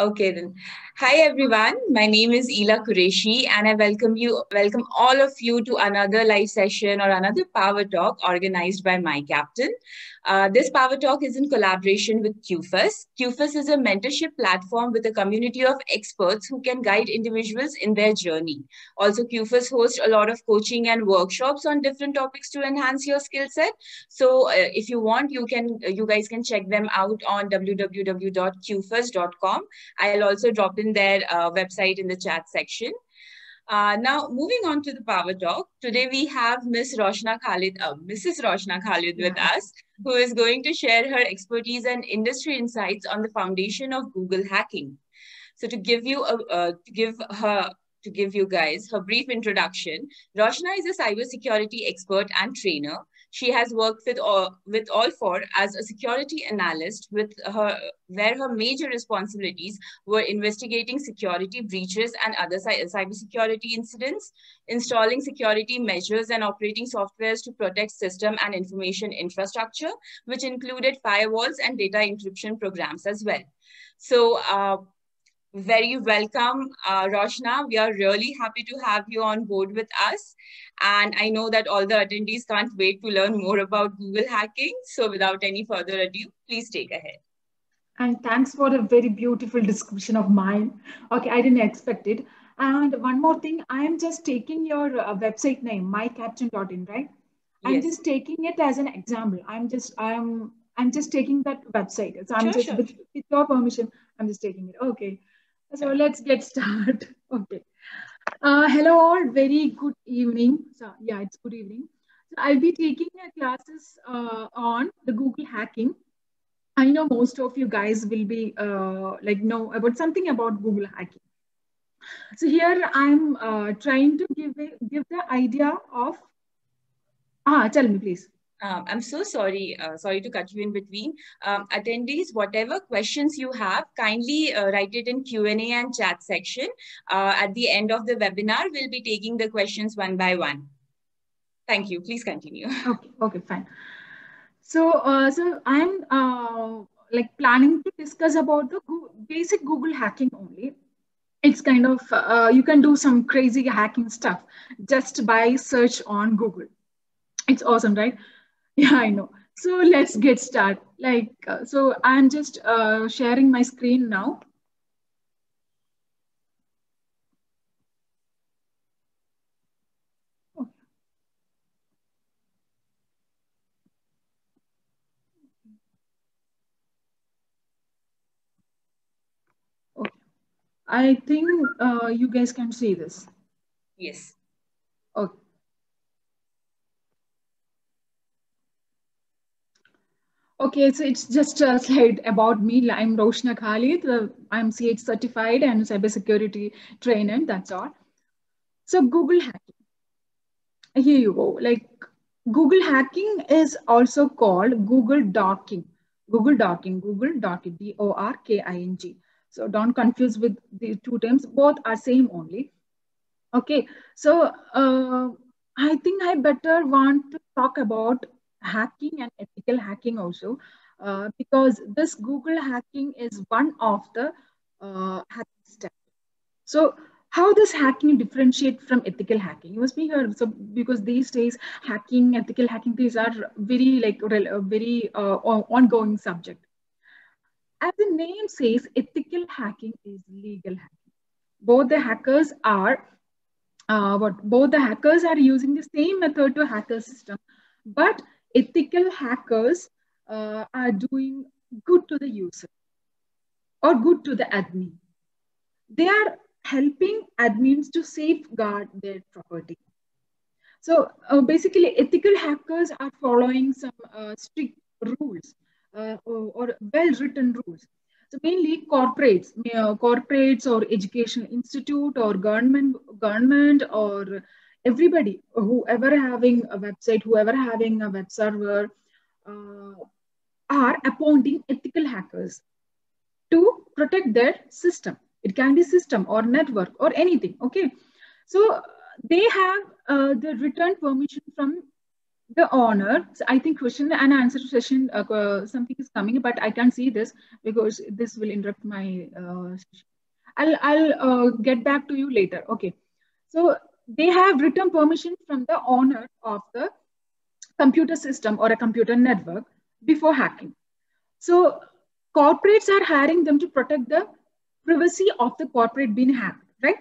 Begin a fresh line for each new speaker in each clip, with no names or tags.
Okay then. Hi everyone. My name is Ela Qureshi and I welcome all of you to another live session or another Power Talk organized by my captain. This Power Talk is in collaboration with QFUS. QFUS is a mentorship platform with a community of experts who can guide individuals in their journey. Also, QFUS hosts a lot of coaching and workshops on different topics to enhance your skill set. So, if you want, you guys can check them out on www.qfus.com. I'll also drop in their website in the chat section. Now, moving on to the Power Talk. Today we have Mrs. Roshna Khalid with us, who is going to share her expertise and industry insights on the foundation of Google hacking. So to give you guys her brief introduction, Roshna is a cybersecurity expert and trainer. She has worked with All4 as a security analyst where her major responsibilities were investigating security breaches and other cybersecurity incidents, installing security measures and operating softwares to protect system and information infrastructure, which included firewalls and data encryption programs as well. So, very welcome, Roshna. We are really happy to have you on board with us. And I know that all the attendees can't wait to learn more about Google hacking. So without any further ado, please take ahead.
And thanks for a very beautiful description of mine. Okay, I didn't expect it. And one more thing, I am just taking your website name, mycaptain.in, right?
Yes.
I'm just taking it as an example. I'm just taking that website. So I'm just with your permission, I'm just taking it. Okay. So let's get started. Okay. Hello all, very good evening. So yeah, it's good evening. So I'll be taking classes on the Google hacking. I know most of you guys will be know about something about Google hacking. So here I'm trying to give the idea of. Tell me please.
I'm so sorry. Sorry to cut you in between. Attendees, whatever questions you have, kindly write it in Q&A and chat section. At the end of the webinar, we'll be taking the questions one by one. Thank you. Please continue.
Okay, fine. So I'm planning to discuss about the basic Google hacking only. It's kind of, you can do some crazy hacking stuff just by search on Google. It's awesome, right? Yeah, I know. So let's get started. So I'm just sharing my screen now. Okay. I think you guys can see this.
Yes.
Okay. Okay, so it's just a slide about me. I'm Roshna Khalid. I'm CH certified and cybersecurity trainer. That's all. So Google hacking. Here you go. Google hacking is also called Google docking. Google docking. DORKING. So don't confuse with the two terms. Both are same only. Okay. So I think I better want to talk about hacking and ethical hacking also, because this Google hacking is one of the hacking steps. So how does hacking differentiate from ethical hacking? You must be heard. So because these days hacking, ethical hacking, these are very very ongoing subject. As the name says, ethical hacking is legal hacking. Both the hackers are both the hackers are using the same method to hack a system, but ethical hackers are doing good to the user or good to the admin. They are helping admins to safeguard their property. So basically, ethical hackers are following some strict rules or well-written rules. So mainly corporates or educational institute or government or everybody, whoever having a website, whoever having a web server, are appointing ethical hackers to protect their system. It can be system or network or anything. Okay, so they have the written permission from the owner, I think question and answer session, something is coming, but I can't see this because this will interrupt my session. I'll get back to you later. Okay. So they have written permission from the owner of the computer system or a computer network before hacking. So corporates are hiring them to protect the privacy of the corporate being hacked, right?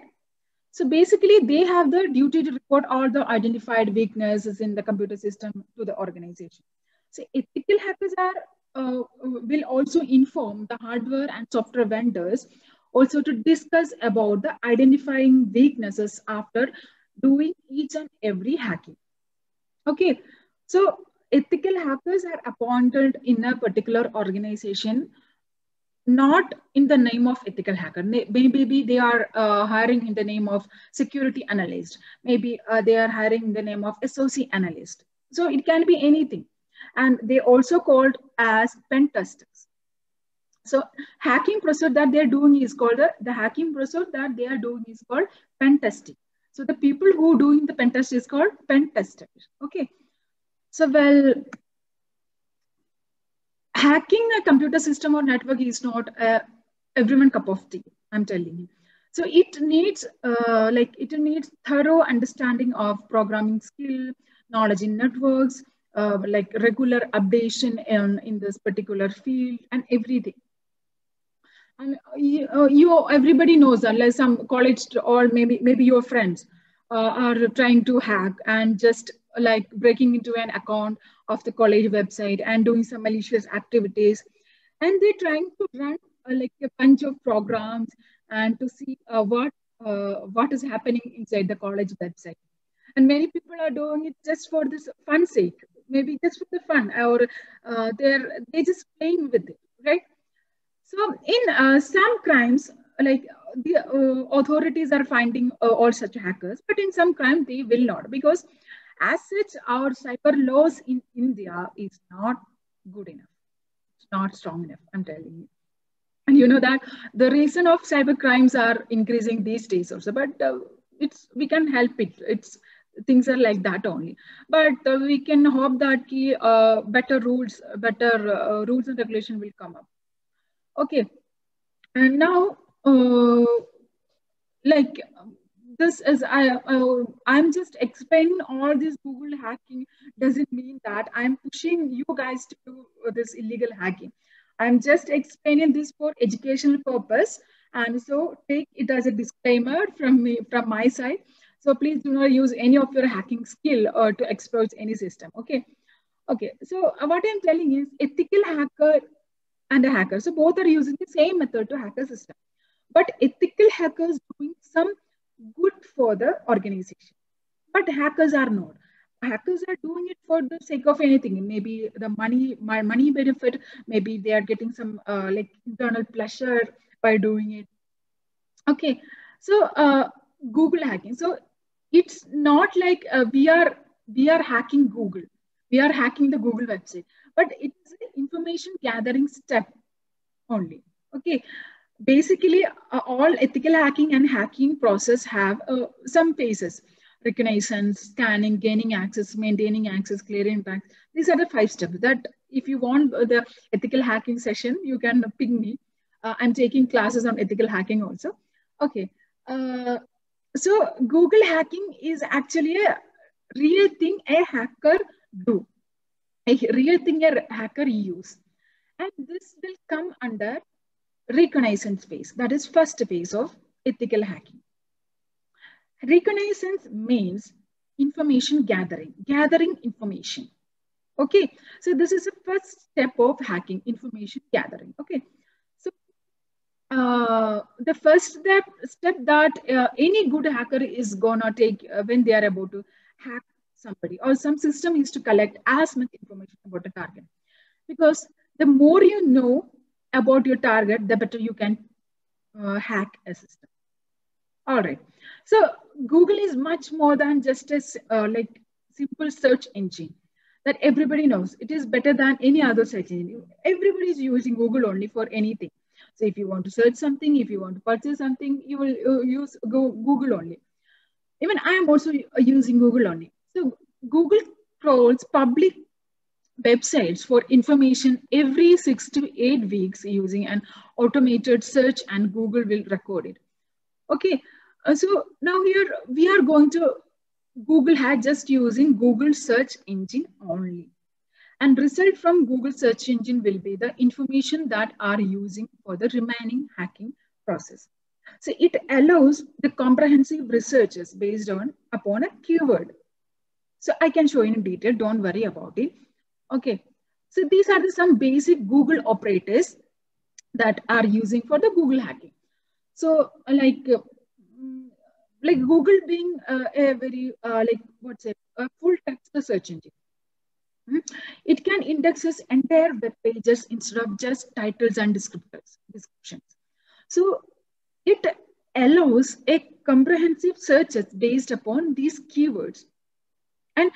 So basically, they have the duty to report all the identified weaknesses in the computer system to the organization. So ethical hackers are will also inform the hardware and software vendors also to discuss about the identifying weaknesses after doing each and every hacking. Okay, so ethical hackers are appointed in a particular organization, not in the name of ethical hacker. Maybe they are hiring in the name of security analyst. Maybe they are hiring in the name of SOC analyst. So it can be anything. And they also called as pen testers. So hacking process that they're doing is called the hacking process that they are doing is called pen testing. So the people who doing the pen test is called pen testers. Okay. So well, hacking a computer system or network is not everyone cup of tea, I'm telling you. So it needs it needs thorough understanding of programming skill, knowledge in networks, like regular updation in this particular field and everything. And everybody knows that, like some college or maybe your friends are trying to hack and just like breaking into an account of the college website and doing some malicious activities, and they're trying to run like a bunch of programs and to see what is happening inside the college website. And many people are doing it just for this fun sake, maybe just for the fun, or they just playing with it, right? So in some crimes, like the authorities are finding all such hackers, but in some crimes they will not, because as such our cyber laws in India is not good enough. It's not strong enough, I'm telling you. And you know that the reason of cyber crimes are increasing these days also, but we can help it. It's things are like that only. But we can hope that better rules and regulation will come up. Okay, and now, like this is I'm just explaining all this Google hacking doesn't mean that I'm pushing you guys to do this illegal hacking. I'm just explaining this for educational purpose, and so take it as a disclaimer from my side. So please do not use any of your hacking skill to exploit any system. Okay. Okay. So what I'm telling is ethical hacker and a hacker. So both are using the same method to hack a system. But ethical hackers doing some good for the organization. But hackers are not. Hackers are doing it for the sake of anything. Maybe the money benefit. Maybe they are getting some like internal pleasure by doing it. Okay, so Google hacking. So it's not like we are hacking Google. We are hacking the Google website, but it's an information gathering step only. Okay, basically all ethical hacking and hacking process have some phases: reconnaissance, scanning, gaining access, maintaining access, clearing impacts. These are the 5 steps that if you want the ethical hacking session, you can ping me. I'm taking classes on ethical hacking also. Okay. So Google hacking is actually a real thing a hacker do, a real thing a hacker use. And this will come under reconnaissance phase. That is first phase of ethical hacking. Reconnaissance means information gathering information. Okay, so this is the first step of hacking, information gathering. Okay, so the first step that any good hacker is gonna take when they are about to hack somebody or some system is to collect as much information about the target, because the more you know about your target, the better you can hack a system. All right. So Google is much more than just a like simple search engine that everybody knows. It is better than any other search engine. Everybody is using Google only for anything. So if you want to search something, if you want to purchase something, you will use Google only. Even I am also using Google only. So Google scrolls public websites for information every 6 to 8 weeks using an automated search, and Google will record it. Okay, so now here we are going to Google had just using Google search engine only. And result from Google search engine will be the information that are using for the remaining hacking process. So it allows the comprehensive researches based on upon a keyword. So I can show in detail, don't worry about it. Okay, so these are some basic Google operators that are using for the Google hacking. So like Google being a very like what's it, a full text search engine. It can indexes entire web pages instead of just titles and descriptions. So it allows a comprehensive searches based upon these keywords. And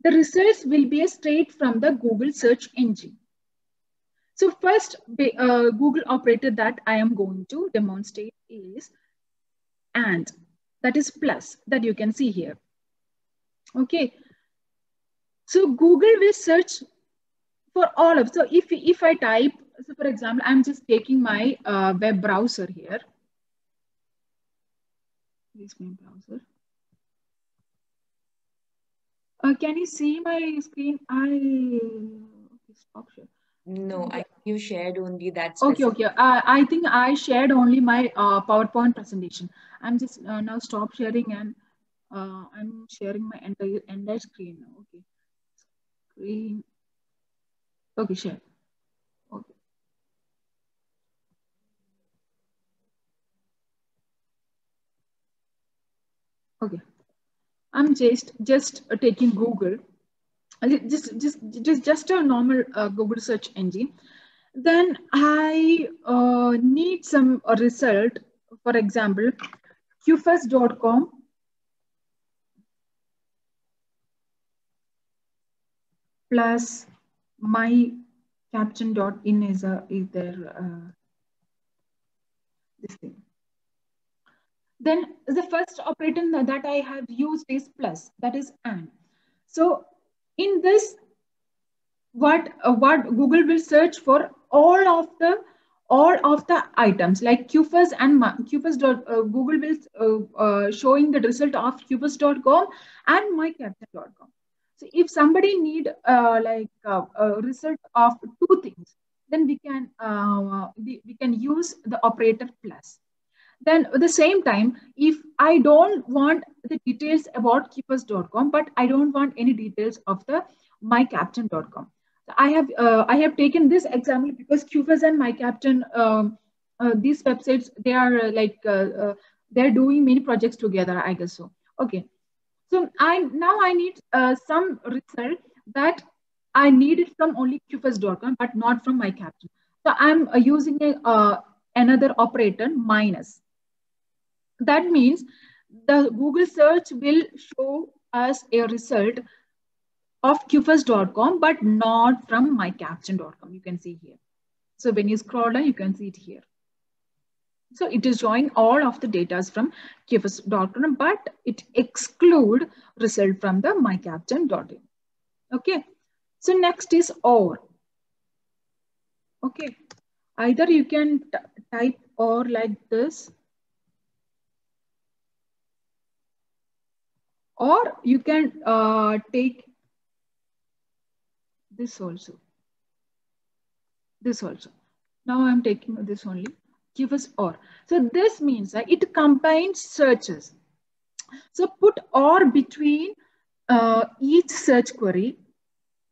the results will be straight from the Google search engine. So first Google operator that I am going to demonstrate is and, that is plus, that you can see here. Okay. So Google will search for all of, so if I type, so for example, I'm just taking my web browser here. This is my browser. Can you see my screen? Stop share.
No, you shared only that.
Okay. I think I shared only my PowerPoint presentation. I'm just now stop sharing, and I'm sharing my entire screen now. Okay. Screen. Okay, share. Okay. Okay. I'm just taking Google. Just a normal Google search engine. Then I need some result. For example, qfirst.com plus mycaption.in is there this thing. Then the first operator that I have used is plus, that is and. So in this, what Google will search for all of the items like QFirst and QFirst. Google will showing the result of QFirst.com and mycaption.com. So if somebody need a result of two things, then we can use the operator plus. Then at the same time, if I don't want the details about keepers.com, but I don't want any details of the mycaption.com. So I have taken this example because Qfirst and mycaption, these websites, they are they're doing many projects together, I guess so. Okay. So I need some result that I need it from only qfirst.com, but not from mycaption. So I'm using another operator minus. That means the Google search will show us a result of qfirst.com, but not from mycaption.com. You can see here. So when you scroll down, you can see it here. So it is showing all of the data from qfirst.com, but it exclude result from the mycaption.in. Okay. So next is or. Okay. Either you can type or like this, or you can take this also. This also. Now I'm taking this only. Give us or. So this means that it combines searches. So put or between each search query.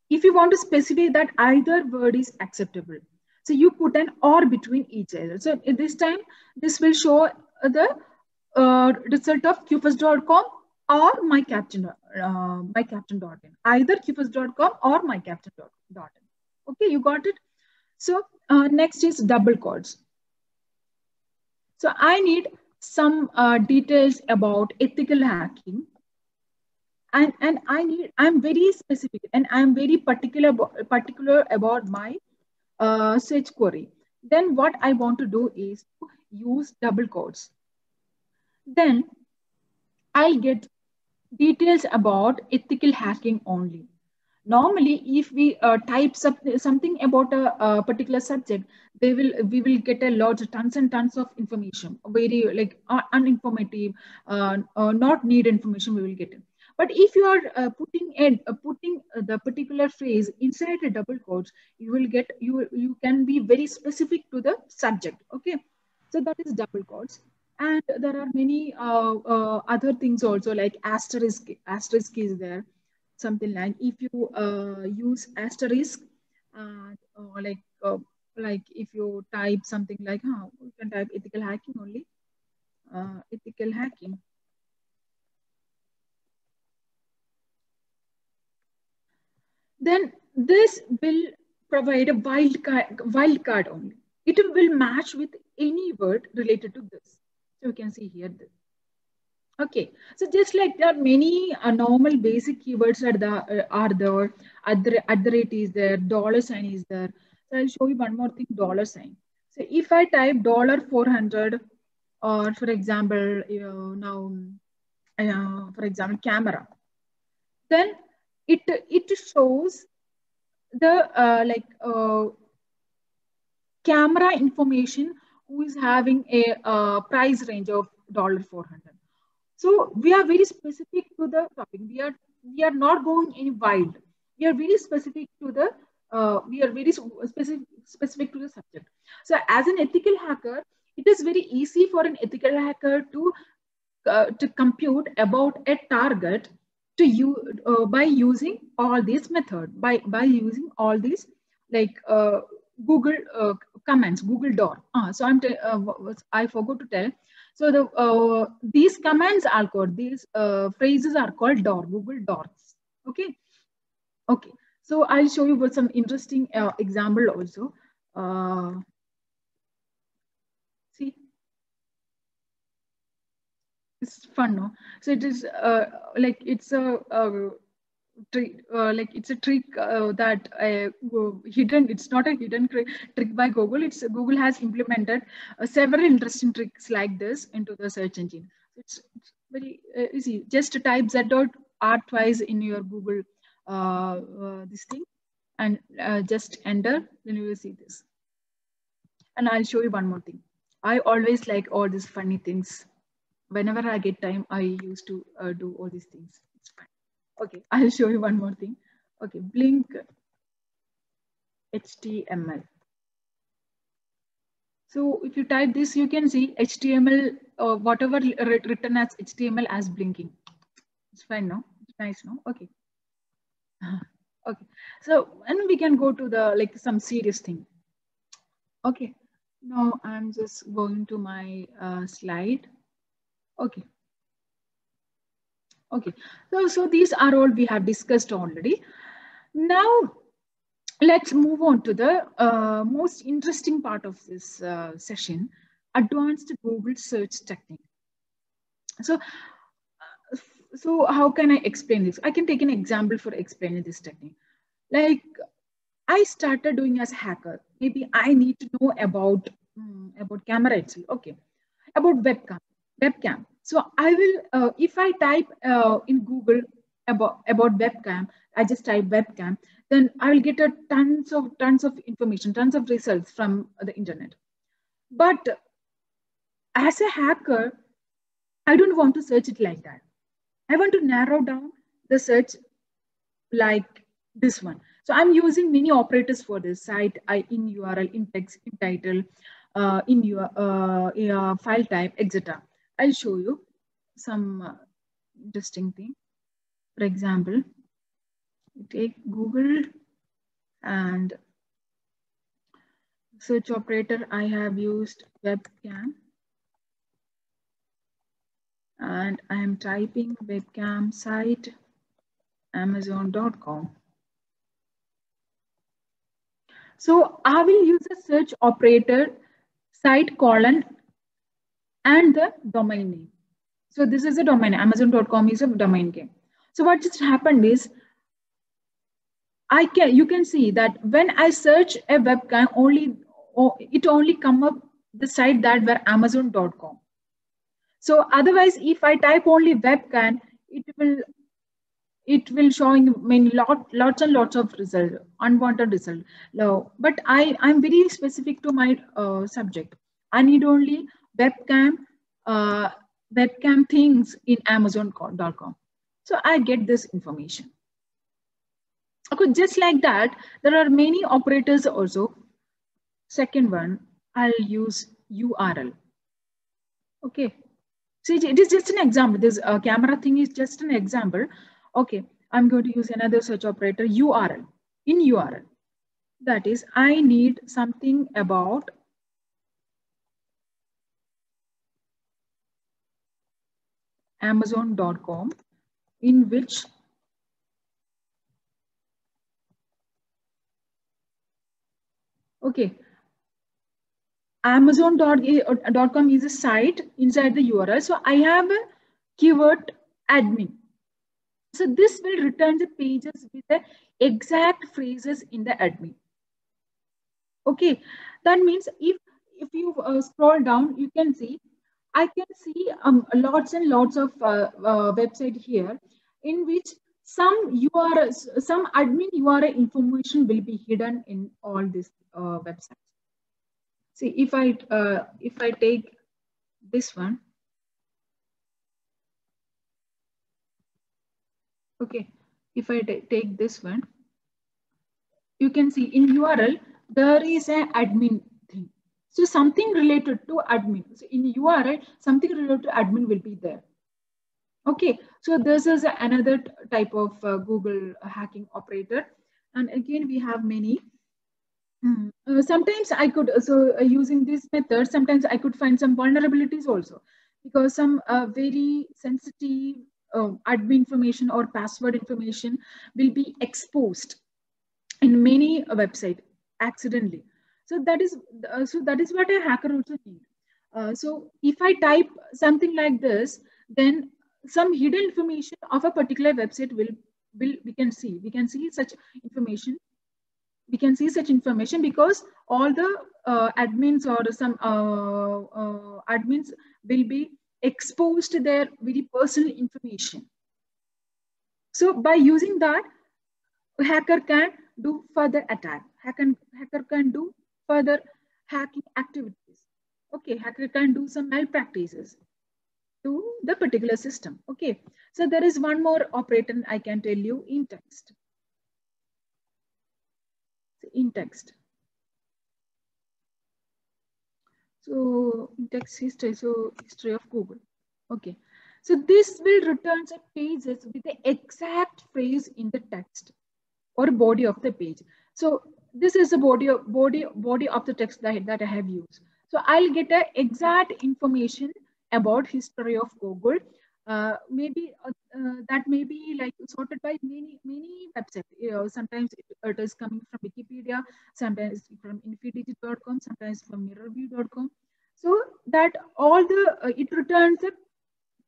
If you want to specify that either word is acceptable, so you put an or between each other. So at this time, this will show the result of qfirst.com or mycaption.in. Either qfirst.com or mycaption.in. Okay, you got it? So next is double quotes. So I need some details about ethical hacking. And I'm very specific and I'm very particular about my search query. Then what I want to do is to use double quotes. Then I'll get details about ethical hacking only. Normally, if we type something about a particular subject, we will get a lot, tons and tons of information, very like uninformative, not need information we will get. But if you are putting the particular phrase inside a double quotes, you will get you can be very specific to the subject. Okay, so that is double quotes. And there are many other things also, like asterisk. Asterisk is there, something like if you use asterisk, or like if you type something like, you can type ethical hacking only, ethical hacking. Then this will provide a wildcard only. It will match with any word related to this. So you can see here this. Okay, so just like there are many normal basic keywords are there, at the rate is there, dollar sign is there. So I'll show you one more thing, dollar sign. So if I type dollar 400, or for example, for example, camera, then it shows the camera information who is having a price range of $400. So we are very specific to the topic. We are not going any wild. We are very specific to the we are very specific to the subject. So as an ethical hacker, it is very easy for an ethical hacker to compute about a target to you by using all these method, by using all these like Google commands, Google door. So I forgot to tell. So these commands are called, these phrases are called door, Google doors. Okay. Okay. So I'll show you with some interesting example also. See, it's fun, no? So it is like it's a trick, like it's a trick that hidden. It's not a hidden trick by Google. It's Google has implemented several interesting tricks like this into the search engine. It's very easy. Just type z.r twice in your Google this thing, and just enter. Then you will see this. And I'll show you one more thing. I always like all these funny things. Whenever I get time, I used to do all these things. It's fine. Okay, I'll show you one more thing. Okay, Blink HTML. So if you type this, you can see HTML, whatever written as HTML as blinking. It's fine, no? It's nice, no? Okay. Okay. So, and we can go to the like some serious thing. Okay. Now I'm just going to my slide. Okay. Okay. So these are all we have discussed already. Now, let's move on to the most interesting part of this session, advanced Google search technique. So how can I explain this? I can take an example for explaining this technique. Like I started doing as a hacker. Maybe I need to know about camera itself. Okay, about webcam. So I will, if I type in Google about webcam, I just type webcam, then I will get tons of information, tons of results from the internet. But as a hacker, I don't want to search it like that. I want to narrow down the search like this one. So I'm using many operators for this site, in URL, in text, in title, in your file type, etc. I'll show you some interesting thing. For example, take Google and search operator. I have used webcam, and I am typing webcam site amazon.com. So I will use a search operator site colon and the domain name. So this is a domain, amazon.com is a domain name. So what just happened is, you can see that when I search a webcam, it only come up the site that were amazon.com. So otherwise, if I type only webcam, it it will showing lots and lots of result, unwanted result. No, but I'm very specific to my subject. I need only webcam uh, webcam things in Amazon.com. So I get this information. Okay, just like that, there are many operators also. Second one, I'll use URL. Okay. See, it is just an example. This camera thing is just an example. Okay, I'm going to use another search operator, URL. In URL, that is, I need something about Amazon.com, in which okay, Amazon.com is a site inside the URL. So I have a keyword admin. So this will return the pages with the exact phrases in the admin. Okay, that means if you scroll down, you can see, I can see lots and lots of website here in which some URL, some admin URL information will be hidden in all these websites. See, if I take this one, okay, if I take this one, you can see in URL there is an admin thing. So something related to admin. So in URL, something related to admin will be there. Okay, so this is another type of Google hacking operator. And again, we have many. Sometimes I could, using this method, sometimes I could find some vulnerabilities also, because some very sensitive admin information or password information will be exposed in many website accidentally. So that is what a hacker also need. So if I type something like this, then some hidden information of a particular website will we can see such information. We can see such information because all the admins or some admins will be exposed to their very personal information. So by using that, hacker can do further attack. Hacker can do further hacking activities. Okay, hacker can do some malpractices to the particular system. Okay, so there is one more operator I can tell you, in text. In text. So in text history, so history of Google. Okay, so this will return the pages with the exact phrase in the text or body of the page. So this is the body of the text that I have used. So I'll get a exact information about history of Google. Maybe that may be like sorted by many websites. Sometimes it is coming from Wikipedia, sometimes from infidigit.com, sometimes from mirrorview.com. So that all the it returns the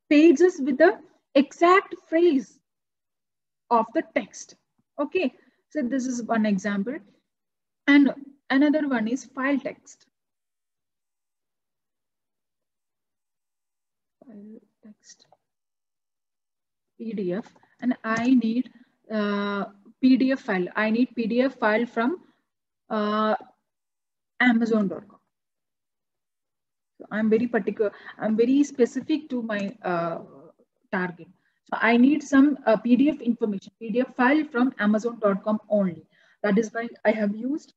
pages with the exact phrase of the text. Okay, so this is one example. And another one is file text. File text. PDF. And I need PDF file. I need PDF file from Amazon.com. So I'm very particular. I'm very specific to my target. So I need some PDF information, PDF file from Amazon.com only. That is why I have used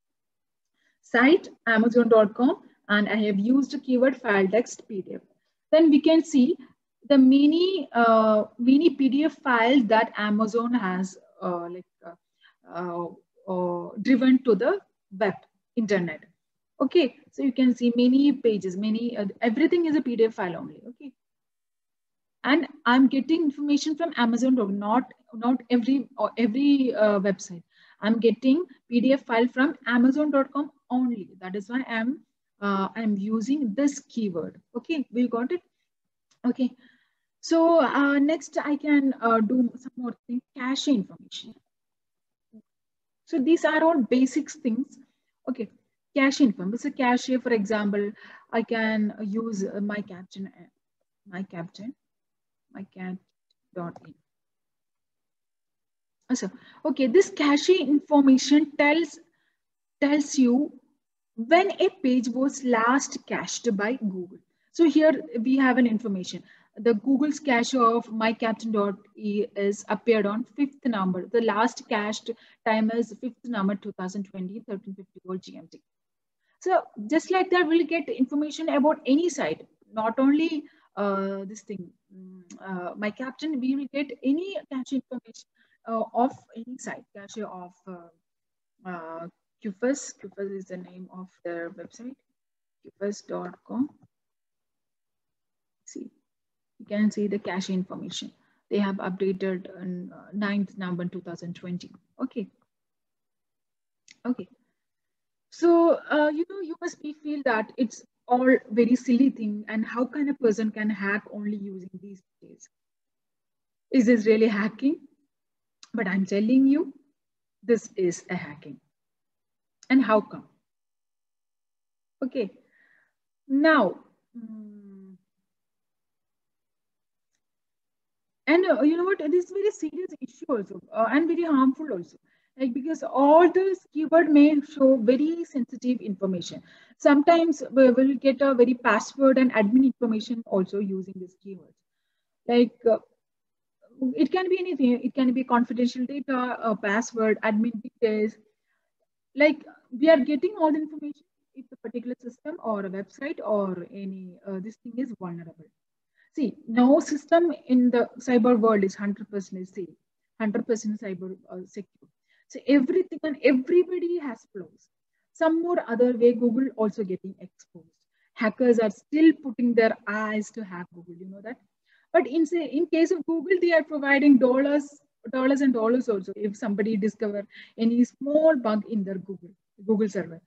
site Amazon.com and I have used keyword file text PDF. Then we can see the many PDF files that Amazon has driven to the web internet. Okay, so you can see many pages, everything is a PDF file only. Okay, and I'm getting information from Amazon, not every website. I'm getting PDF file from Amazon.com only. That is why I'm using this keyword. Okay, we got it. Okay, so next I can do some more things, cache information. So these are all basic things. Okay, cache information. So cache, for example, I can use my caption, my cat.in. So, okay, this cache information tells you when a page was last cached by Google. So here we have an information. The Google's cache of mycaptain.e is appeared on 5th November. The last cached time is 5th November 2020, 13:54 GMT. So just like that, we'll get information about any site, not only this thing, my captain, we will get any cache information of any site, cache of uh, QFS. QFS is the name of their website, qfs.com. See, you can see the cache information. They have updated on 9th November 2020. Okay. Okay. So, you must be feel that it's all very silly thing, and how can a person can hack only using these days? Is this really hacking? But I'm telling you, this is a hacking. And how come? Okay. Now, and you know what? It is very serious issue also, and very harmful also. Like because all those keyword may show very sensitive information. Sometimes we will get a very password and admin information also using these keywords. Like it can be anything. It can be confidential data, a password, admin details. Like we are getting all the information if the particular system or a website or any this thing is vulnerable. See, no system in the cyber world is 100% safe, 100% cyber secure. So everything and everybody has flaws. Some more other way, Google also getting exposed. Hackers are still putting their eyes to hack Google. You know that. But in case of Google, they are providing dollars and dollars also if somebody discover any small bug in their Google server.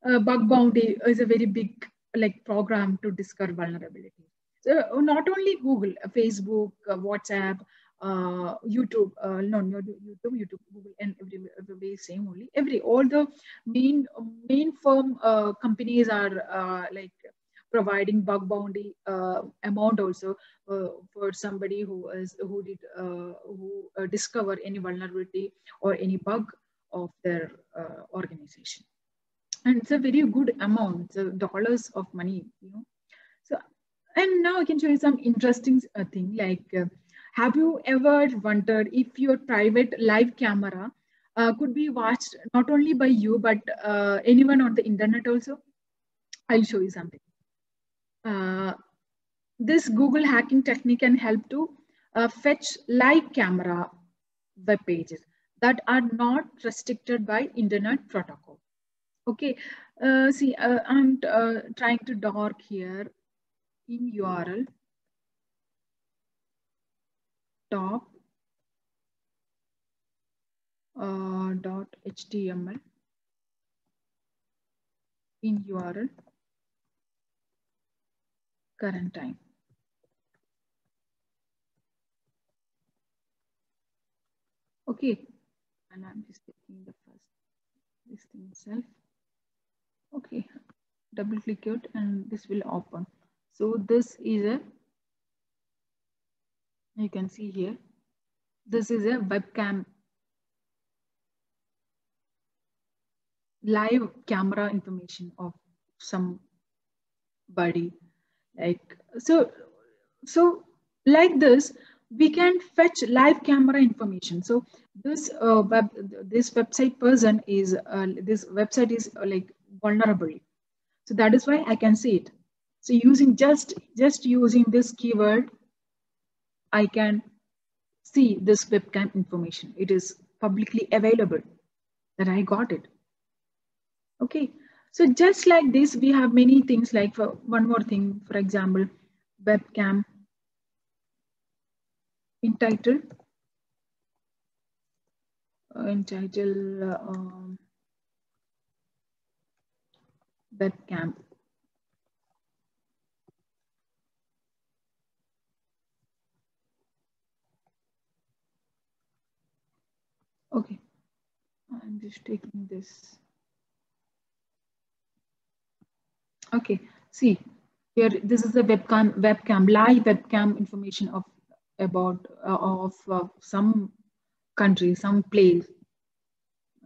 Bug bounty is a very big like program to discover vulnerability. So not only Google, Facebook, WhatsApp, YouTube, no, not YouTube, Google, and every same only. All the main firm companies are like providing bug bounty amount also for somebody who discover any vulnerability or any bug of their organization. And it's a very good amount, so dollars of money, So, and now I can show you some interesting thing. Like, have you ever wondered if your private live camera could be watched not only by you but anyone on the internet also? I'll show you something. This Google hacking technique can help to fetch live camera web pages that are not restricted by internet protocol. Okay, see, I'm trying to dark here in URL top .html in URL current time. Okay, and I'm just taking the first this thing itself. Okay, double click it and this will open. So this is a, you can see here, this is a webcam live camera information of somebody. Like so like this we can fetch live camera information. So this this website person is this website is like vulnerable, so that is why I can see it. So using just using this keyword I can see this webcam information. It is publicly available that I got it. Okay, so just like this we have many things. Like for one more thing, for example, webcam entitled webcam. Okay, I'm just taking this. Okay, see here, this is the webcam live webcam information of about some country, some place.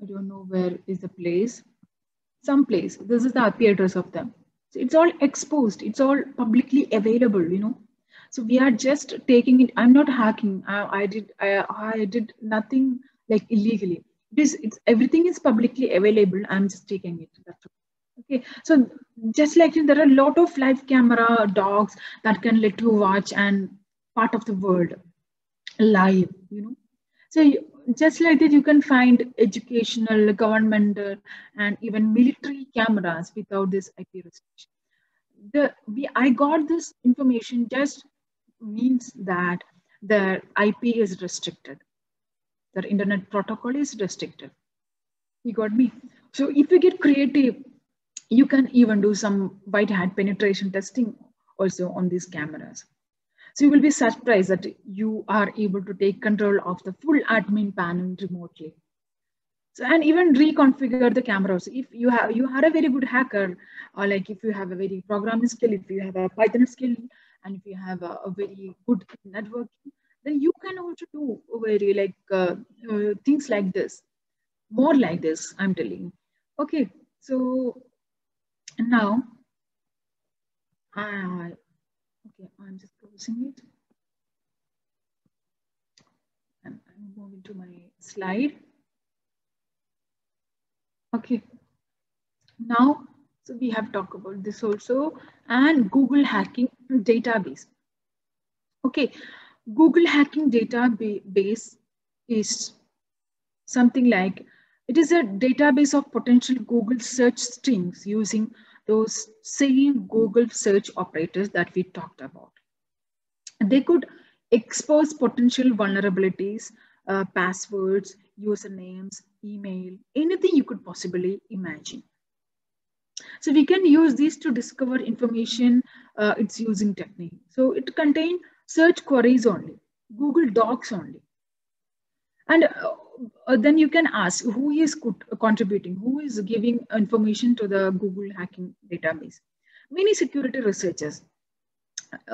I don't know where is the place. Some place. This is the IP address of them. So it's all exposed. It's all publicly available, you know. So we are just taking it. I'm not hacking. I did nothing like illegally. It's everything is publicly available. I'm just taking it. That's all. Okay. So just like there are a lot of live camera dogs that can let you watch and part of the world live, you know. So just like that, you can find educational, governmental, and even military cameras without this IP restriction. I got this information just means that the IP is restricted. The internet protocol is restricted. You got me? So if you get creative, you can even do some white hat penetration testing also on these cameras. So you will be surprised that you are able to take control of the full admin panel remotely. So, and even reconfigure the camera. So if you are a very good hacker, or like if you have a very programming skill, if you have a Python skill, and if you have a very good networking, then you can also do very like things like this, more like this. I'm telling you. Okay, so now, okay, I'm just closing it. And I'm moving to my slide. Okay, now, so we have talked about this also, and Google hacking database. Okay, Google hacking database is something like, it is a database of potential Google search strings using those same Google search operators that we talked about. They could expose potential vulnerabilities, passwords, usernames, email, anything you could possibly imagine. So we can use these to discover information. It's using technique. So it contains search queries only, Google Docs only. And then you can ask who is contributing, who is giving information to the Google hacking database. Many security researchers,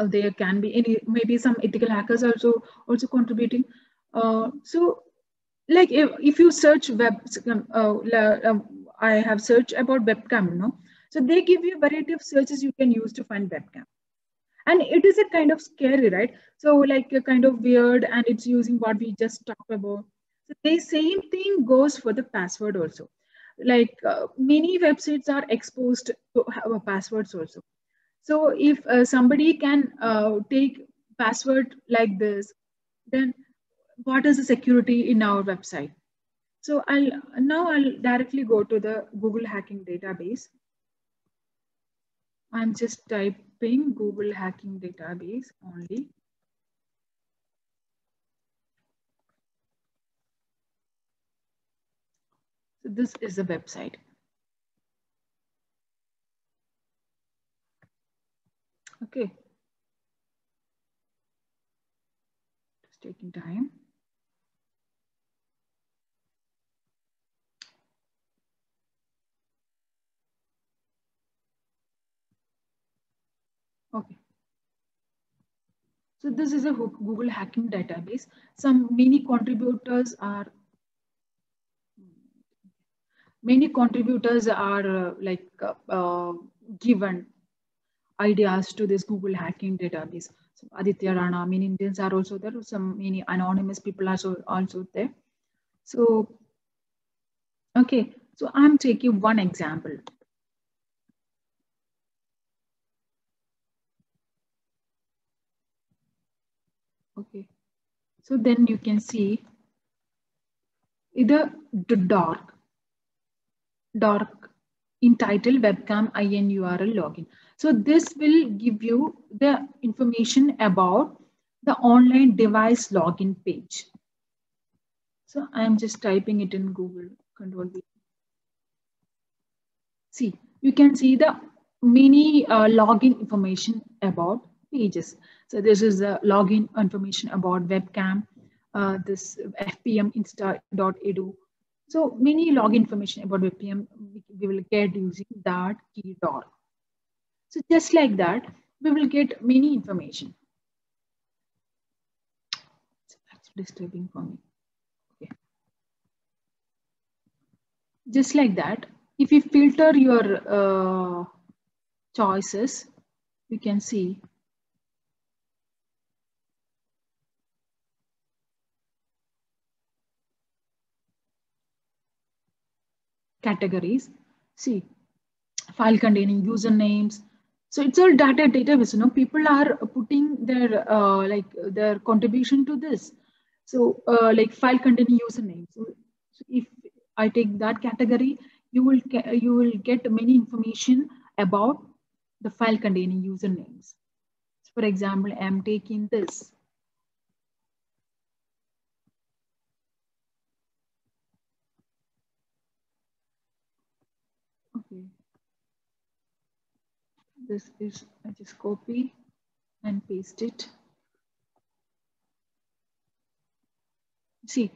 there can be any, maybe some ethical hackers also contributing. So like if you search I have searched about webcam, you know, so they give you a variety of searches you can use to find webcam, and it is a kind of scary, right? So like a kind of weird, and it's using what we just talked about. So the same thing goes for the password also. Like many websites are exposed to have passwords also. So if somebody can take password like this, then what is the security in our website? So I'll directly go to the Google hacking database. I'm just typing Google hacking database only. So this is the website. Okay. Just taking time. Okay. So this is a Google hacking database. Some many contributors are given ideas to this Google hacking database. So Aditya Rana, many Indians are also there. Some many anonymous people are also there. So, okay. So I'm taking one example. Okay. So then you can see either the dark entitled webcam INURL login. So this will give you the information about the online device login page. So I'm just typing it in Google, Control V. See, you can see the many login information about pages. So this is the login information about webcam, this FPM insta.edu. So many login information about WebPM we will get using that key dot. So just like that, we will get many information. So that's disturbing for me. Okay. Just like that, if you filter your choices, you can see categories. See, file containing usernames. So it's all database. People are putting their their contribution to this. So like file containing username. So if I take that category, you will get many information about the file containing usernames. So for example, I'm taking this. Okay. This is, I just copy and paste it. See,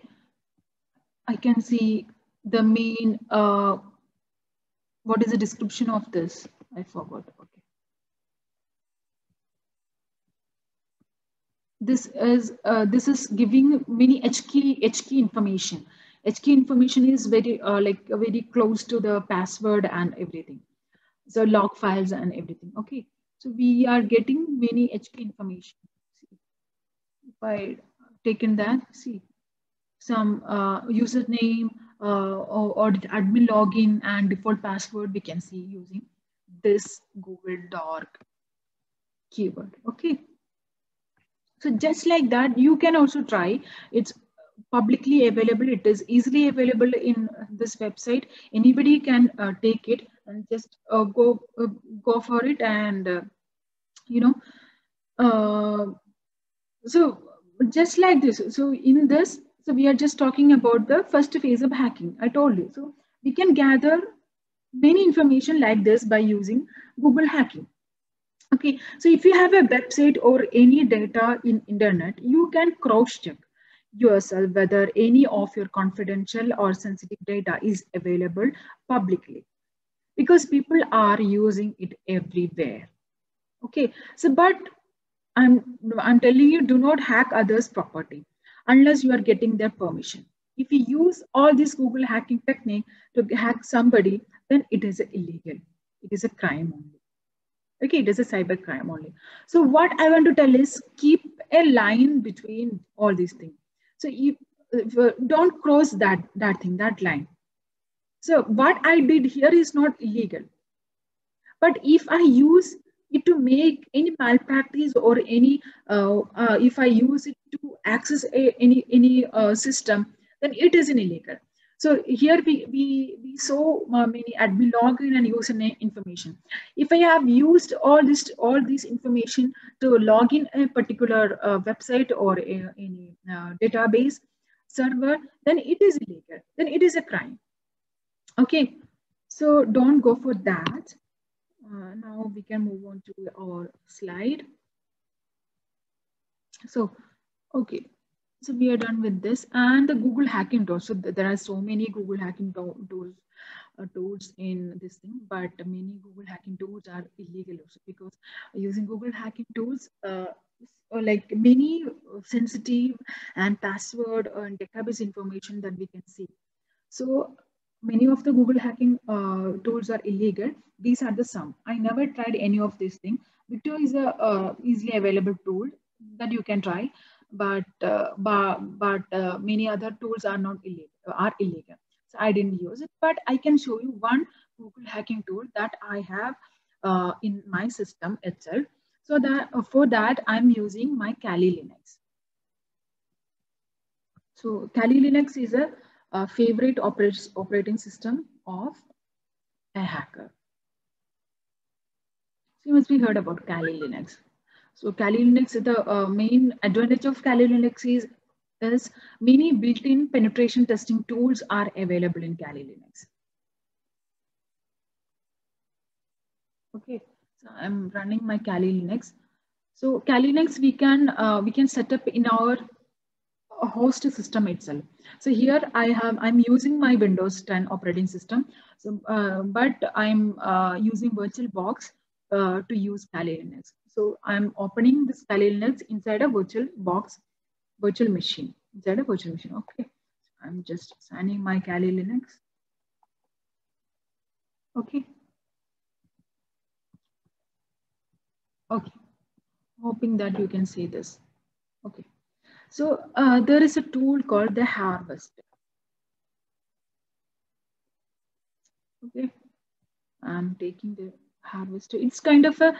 I can see the main, what is the description of this? I forgot. Okay. This is giving many HKey information. HKey information is very very close to the password and everything. So log files and everything. Okay. So we are getting many HKey information. See, if I taken that, see some username or the admin login and default password we can see using this Google Doc keyword. Okay. So just like that, you can also try. It's publicly available. It is easily available in this website. Anybody can take it and just go for it. And you know, uh, so just like this. So in this, so we are just talking about the first phase of hacking. I told you. So we can gather many information like this by using Google hacking. Okay, so if you have a website or any data in internet, you can cross-check yourself whether any of your confidential or sensitive data is available publicly, because people are using it everywhere. Okay, so but I'm telling you, do not hack others' property unless you are getting their permission. If you use all this Google hacking technique to hack somebody, then it is illegal. It is a crime only. Okay, it is a cyber crime only. So what I want to tell is keep a line between all these things. So if don't cross that line. So what I did here is not illegal. But if I use it to make any malpractice or any, if I use it to access any system, then it is an illegal. So here we saw many admin login and username information. If I have used all this information to log in a particular website or any database server, then it is illegal. Then it is a crime. Okay, so don't go for that. Now we can move on to our slide. So, okay, so we are done with this and the Google hacking tools. So there are so many Google hacking tools in this thing, but many Google hacking tools are illegal also, because using Google hacking tools, like many sensitive and password and database information that we can see. So many of the Google hacking tools are illegal. These are the some. I never tried any of these things. Victor is a easily available tool that you can try, but many other tools are not illegal. Are illegal. So I didn't use it, but I can show you one Google hacking tool that I have in my system itself. So that for that I'm using my Kali Linux. So Kali Linux is a favorite operating system of a hacker. So you must be heard about Kali Linux. So Kali Linux, the main advantage of Kali Linux is many built-in penetration testing tools are available in Kali Linux. Okay, so I'm running my Kali Linux. So Kali Linux we can set up in our host system itself. So here I'm using my Windows 10 operating system. So, but I'm using VirtualBox to use Kali Linux. So I'm opening this Kali Linux inside a virtual machine. Inside a virtual machine. Okay. I'm just signing my Kali Linux. Okay. Okay. Hoping that you can see this. Okay. So there is a tool called the Harvest. Okay. I'm taking the Harvester. It's kind of a,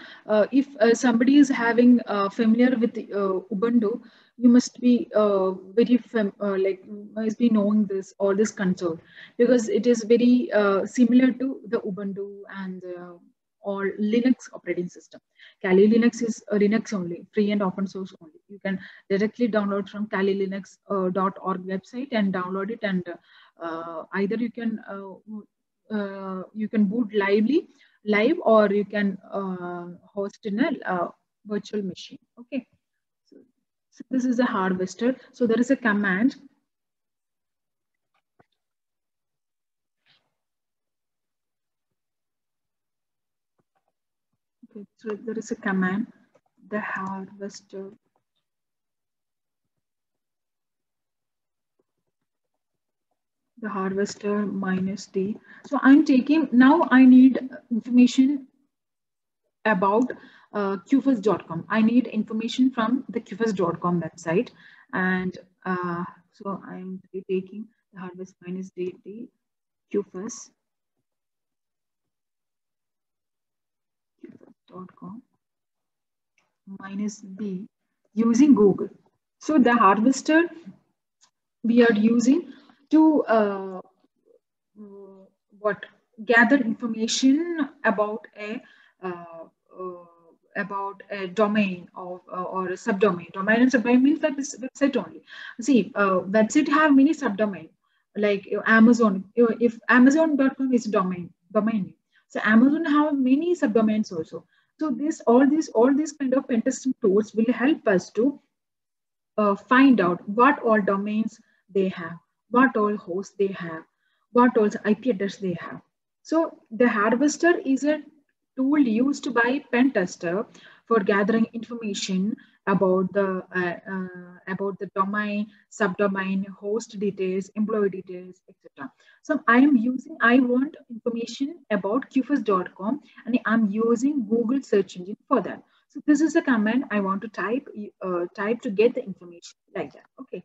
if somebody is having familiar with Ubuntu, you must be like must be knowing this all this console, because it is very similar to the Ubuntu and or Linux operating system. Kali Linux is Linux only, free and open source only. You can directly download from kalilinux.org website and download it, and either you can boot live, or you can host in a virtual machine. Okay. So this is a harvester. So there is a command. Okay, so there is a command, the harvester. The harvester -d. So I'm taking, now I need information about qfus.com. I need information from the qfus.com website. And so I'm taking the harvest -d qfus.com -b using Google. So the harvester we are using to what gather information about a domain or a subdomain. Domain and subdomain means that is website only. See, website have many subdomain, like Amazon. If Amazon.com is domain name, so Amazon have many subdomains also. So all these kind of pen testing tools will help us to find out what all domains they have, what all hosts they have, what all IP address they have. So the harvester is a tool used by pen tester for gathering information about the domain, subdomain, host details, employee details, etc. So I want information about qfus.com, and I'm using Google search engine for that. So this is a command I want to type to get the information like that. Okay,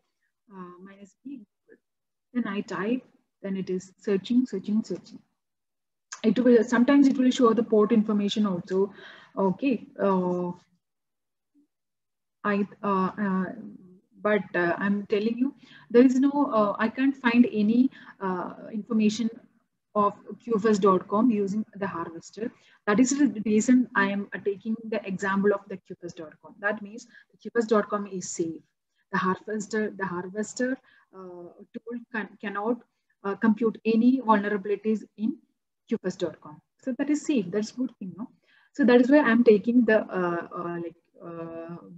-b. Then I type, then it is searching. It will sometimes it will show the port information also. Okay, but I'm telling you, there is no, I can't find any information of qfus.com using the harvester. That is the reason I am taking the example of the qfus.com. That means the qfus.com is safe. The harvester tool cannot compute any vulnerabilities in qfus.com. So that is safe. That's good thing, no? So that is why I'm taking the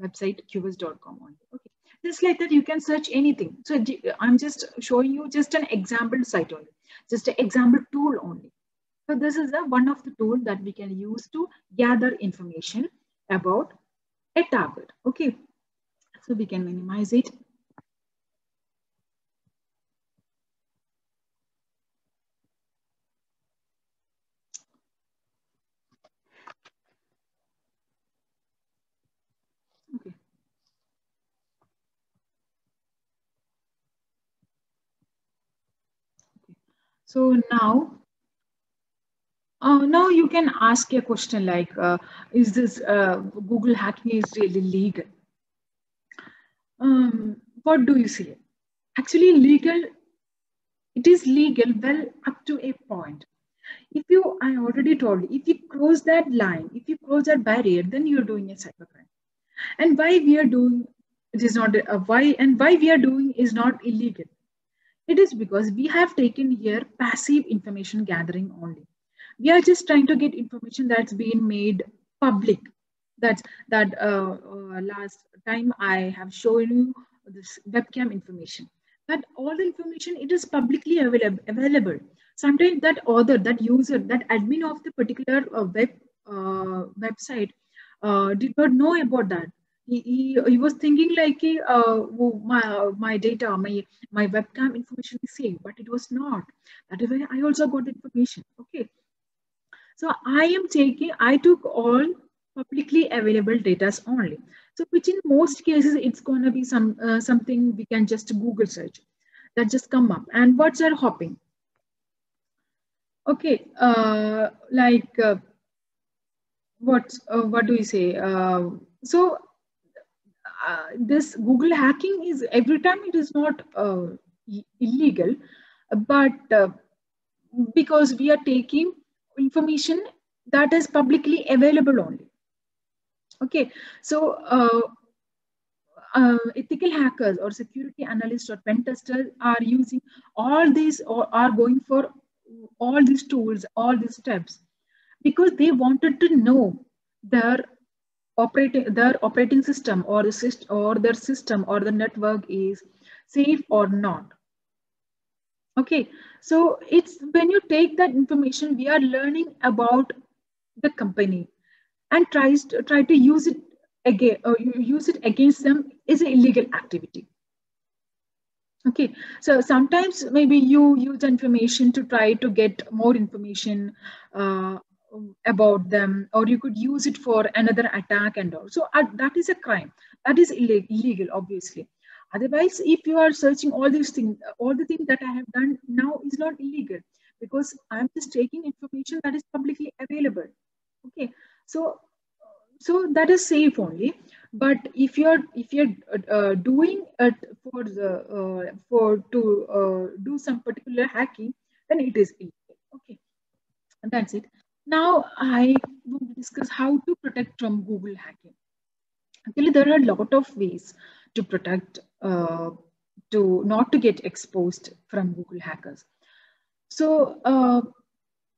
website qfus.com only. Okay, just like that you can search anything. So I'm just showing you just an example site only, just an example tool only. So this is one of the tools that we can use to gather information about a target. Okay, so we can minimize it. Okay. So now you can ask a question like, is this Google hacking is really legal? What do you say? Actually, it is legal well up to a point. I already told you, if you cross that line, if you cross that barrier, then you're doing a cybercrime. And why we are doing it is not why we are doing is not illegal. It is because we have taken here passive information gathering only. We are just trying to get information that's been made public. That last time I have shown you this webcam information. That all the information, it is publicly available. Sometimes that author, that user, that admin of the particular website did not know about that. He was thinking like, oh, my data, my webcam information is safe, but it was not. That is why I also got the information. Okay, So I took all publicly available data only. So which in most cases, it's going to be something we can just Google search that just come up. And words are hopping. Okay, what do you say? This Google hacking is every time it is not illegal, but because we are taking information that is publicly available only. Okay, so ethical hackers or security analysts or pen testers are using all these or are going for all these tools, all these steps because they wanted to know their operating system or their system or the network is safe or not. Okay, so it's when you take that information, we are learning about the company and try to use it again or use it against them is an illegal activity. Okay, so sometimes maybe you use information to try to get more information uh, about them, or you could use it for another attack and all. So that is a crime. That is illegal, obviously. Otherwise, if you are searching all these things, all the things that I have done now is not illegal because I'm just taking information that is publicly available. Okay, so that is safe only. But if you're doing it for to do some particular hacking, then it is illegal. Okay, and that's it. Now I want to discuss how to protect from Google hacking. Actually, there are a lot of ways to protect to not to get exposed from Google hackers. So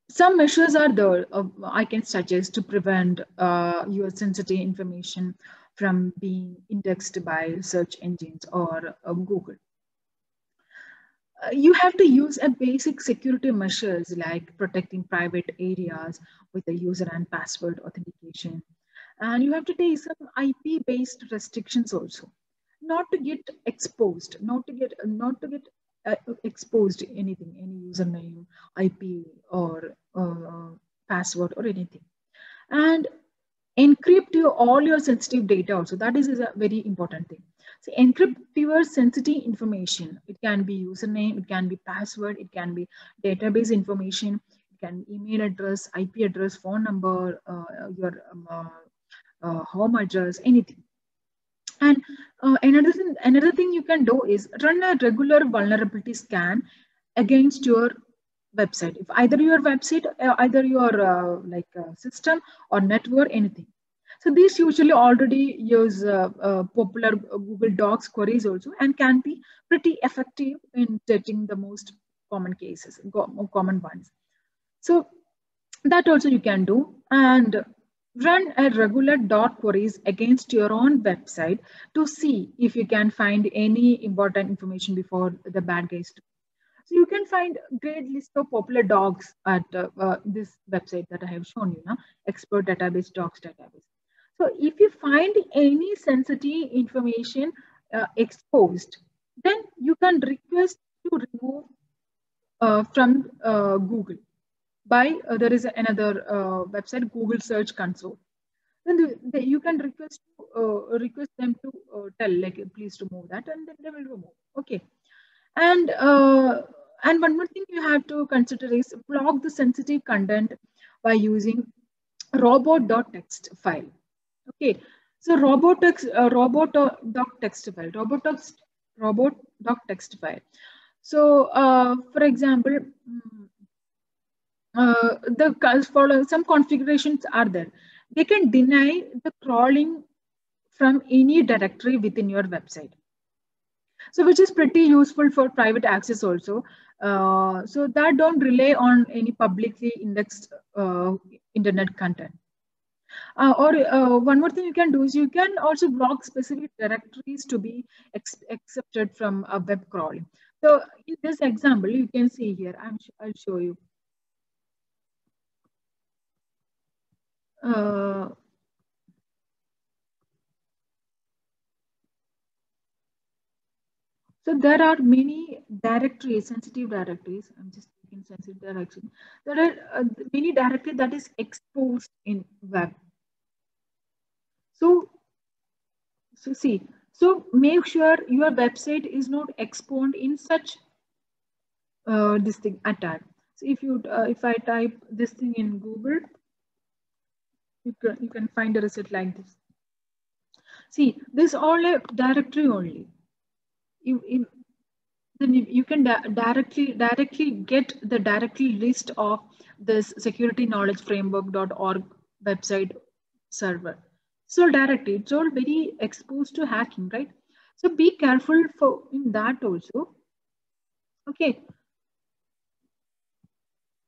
some measures are there I can suggest to prevent your sensitive information from being indexed by search engines or Google. You have to use a basic security measures like protecting private areas with a user and password authentication. And you have to take some IP based restrictions also, not to get exposed, not to get exposed anything, any username, IP, or password or anything. And encrypt all your sensitive data also. That is a very important thing. So encrypt your sensitive information. It can be username, it can be password, it can be database information, it can be email address, IP address, phone number, your home address, anything. And another thing you can do is run a regular vulnerability scan against your website. If either your website, either your system or network, anything. So these usually already use popular Google Docs queries also and can be pretty effective in detecting the most common cases, common ones. So that also you can do. And run a regular dot queries against your own website to see if you can find any important information before the bad guys do. So you can find great list of popular dogs at this website that I have shown you now, expert database, dogs database. So if you find any sensitive information exposed, then you can request to remove from Google by there is another website, Google Search Console. Then you can request them to tell like please remove that, and then they will remove. Okay, and one more thing you have to consider is block the sensitive content by using robot.txt file. Okay, so robot.txt file, robot.txt file. So for example, some configurations are there. They can deny the crawling from any directory within your website. So which is pretty useful for private access also. So that don't rely on any publicly indexed internet content. Or one more thing you can do is you can also block specific directories to be accepted from a web crawling. So in this example, you can see here, I'll show you. So there are many directories, sensitive directories. I'm just in sensitive direction. There are many directory that is exposed in web. So, so see, so make sure your website is not exposed in such this thing attack. So if I type this thing in Google, you can find a result like this. See, this all a directory only. Then you can directly get the directly list of this securityknowledgeframework.org website server. So directly, it's all very exposed to hacking, right? So be careful for in that also. Okay.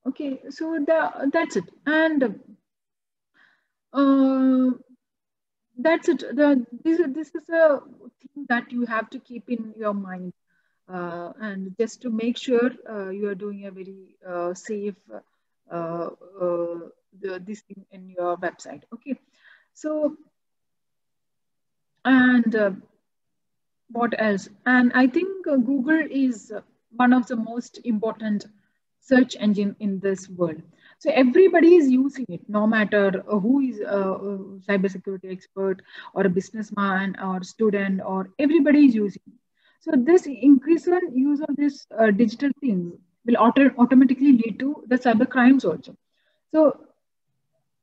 Okay, so that's it. And uh, that's it. This is a thing that you have to keep in your mind. And just to make sure you are doing a very safe uh, uh, this thing in your website. Okay, so and what else? And I think Google is one of the most important search engine in this world. So everybody is using it, no matter who is a cybersecurity expert or a businessman or student, or everybody is using it. So this increasing use of this digital things will automatically lead to the cyber crimes also. So